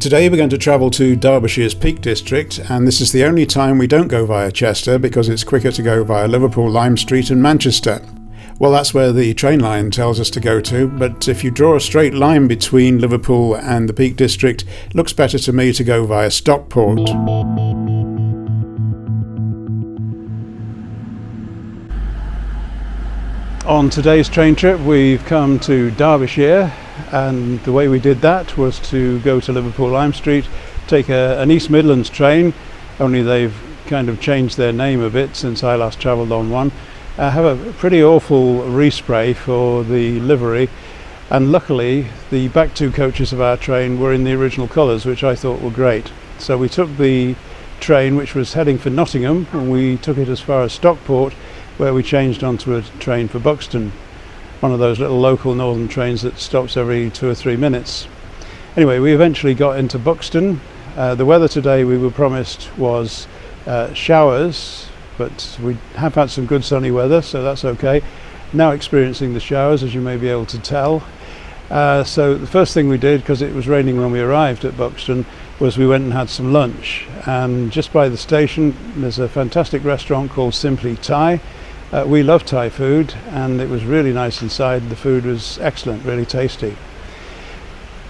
Today we're going to travel to Derbyshire's Peak District, and this is the only time we don't go via Chester because it's quicker to go via Liverpool, Lime Street and Manchester. Well, that's where the train line tells us to go to, but if you draw a straight line between Liverpool and the Peak District, it looks better to me to go via Stockport. On today's train trip we've come to Derbyshire, and the way we did that was to go to Liverpool Lime Street, take an East Midlands train, only they've kind of changed their name a bit since I last travelled on one. Have a pretty awful respray for the livery, and luckily the back two coaches of our train were in the original colours, which I thought were great. So we took the train which was heading for Nottingham, and we took it as far as Stockport, where we changed onto a train for Buxton, one of those little local northern trains that stops every 2 or 3 minutes. Anyway, we eventually got into Buxton. The weather today, we were promised, was showers, but we have had some good sunny weather, so that's okay. Now experiencing the showers, as you may be able to tell. So the first thing we did, because it was raining when we arrived at Buxton, was we went and had some lunch. And just by the station there's a fantastic restaurant called Simply Thai. We love Thai food, and it was really nice inside. The food was excellent, really tasty.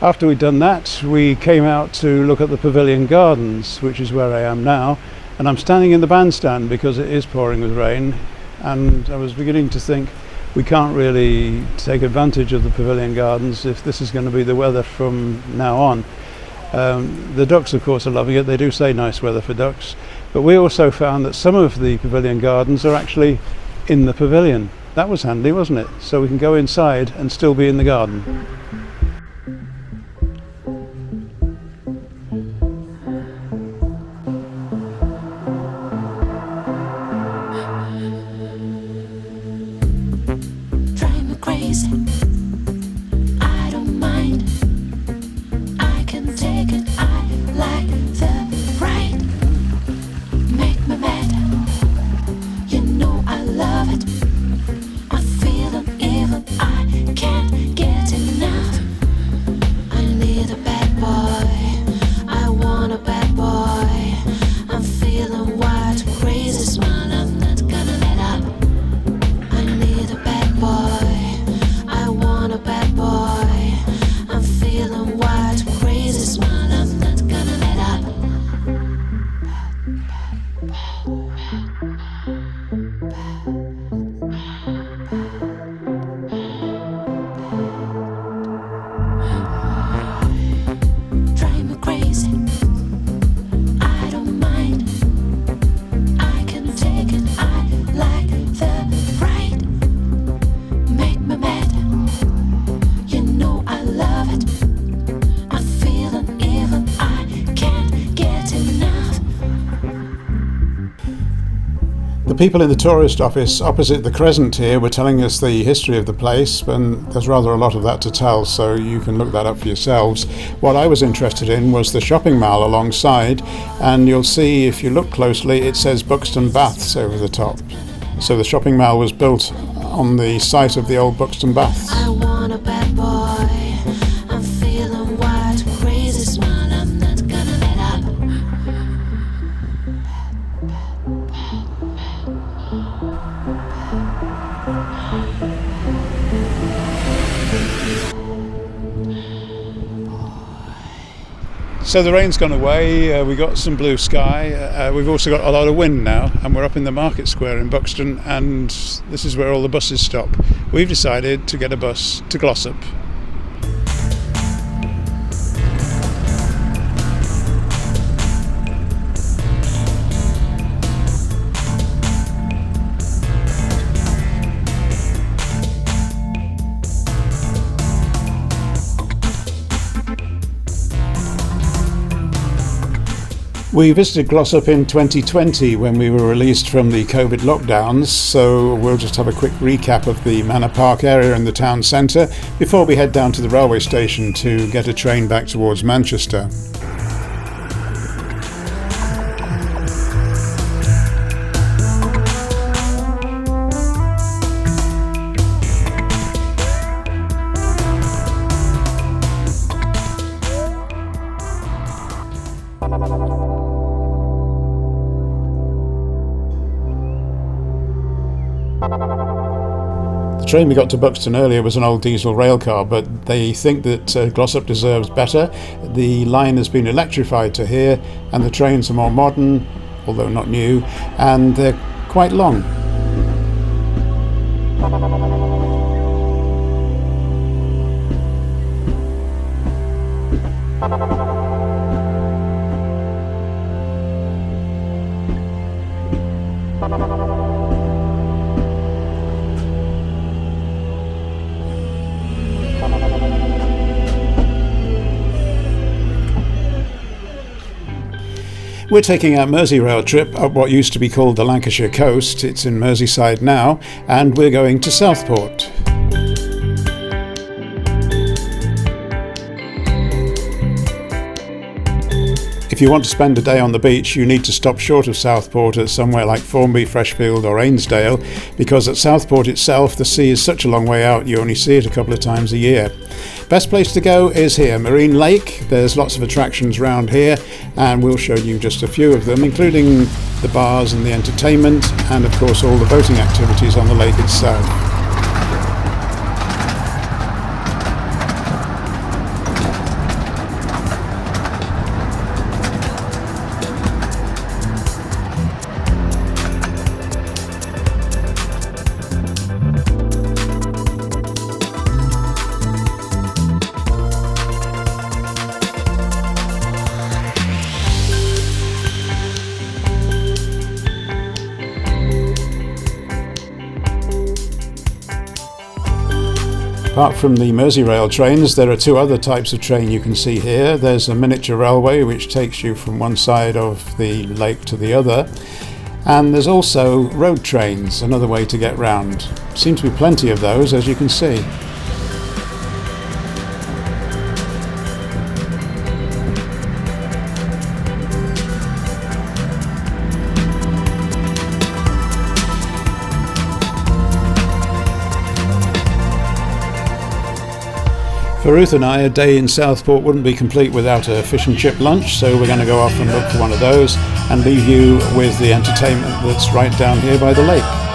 After we'd done that, we came out to look at the Pavilion Gardens, which is where I am now, and I'm standing in the bandstand because it is pouring with rain, and I was beginning to think we can't really take advantage of the Pavilion Gardens if this is going to be the weather from now on. The ducks, of course, are loving it. They do say nice weather for ducks, but we also found that some of the Pavilion Gardens are actually in the pavilion. That was handy, wasn't it? So we can go inside and still be in the garden. Drive me crazy, I don't mind. I can take it, I like the ride. Make me mad, you know I love it. I feel uneven, I can't get enough. I need a bad boy, I want a bad boy. I'm feeling wild, crazy, smile, I'm not gonna let up. I need a bad boy, I want a bad boy. I'm feeling wild, crazy, smile, I'm not gonna let up. Drive me crazy, I don't mind. I can take it, I like the ride. Make me mad, you know I love it. I feel uneven, I can't get enough. The people in the tourist office opposite the Crescent here were telling us the history of the place, and there's rather a lot of that to tell, so you can look that up for yourselves. What I was interested in was the shopping mall alongside, and you'll see if you look closely it says Buxton Baths over the top. So the shopping mall was built on the site of the old Buxton Baths. I want a bad boy, I'm feeling wild, crazy, smile, I'm not gonna let up. So the rain's gone away, we got some blue sky, we've also got a lot of wind now, and we're up in the market square in Buxton, and this is where all the buses stop. We've decided to get a bus to Glossop. We visited Glossop in 2020 when we were released from the COVID lockdowns, so we'll just have a quick recap of the Manor Park area in the town centre before we head down to the railway station to get a train back towards Manchester. train we got to Buxton earlier was an old diesel rail car, but they think that Glossop deserves better. The line has been electrified to here, and the trains are more modern, although not new, and they're quite long. We're taking our Merseyrail trip up what used to be called the Lancashire coast. It's in Merseyside now, and we're going to Southport. If you want to spend a day on the beach, you need to stop short of Southport at somewhere like Formby, Freshfield or Ainsdale, because at Southport itself the sea is such a long way out you only see it a couple of times a year. Best place to go is here, Marine Lake. There's lots of attractions around here, and we'll show you just a few of them, including the bars and the entertainment, and of course all the boating activities on the lake itself. Apart from the Merseyrail trains, there are two other types of train you can see here. There's a miniature railway which takes you from one side of the lake to the other, and there's also road trains, another way to get round. Seems to be plenty of those, as you can see. For Ruth and I, a day in Southport wouldn't be complete without a fish and chip lunch, so we're going to go off and look for one of those and leave you with the entertainment that's right down here by the lake.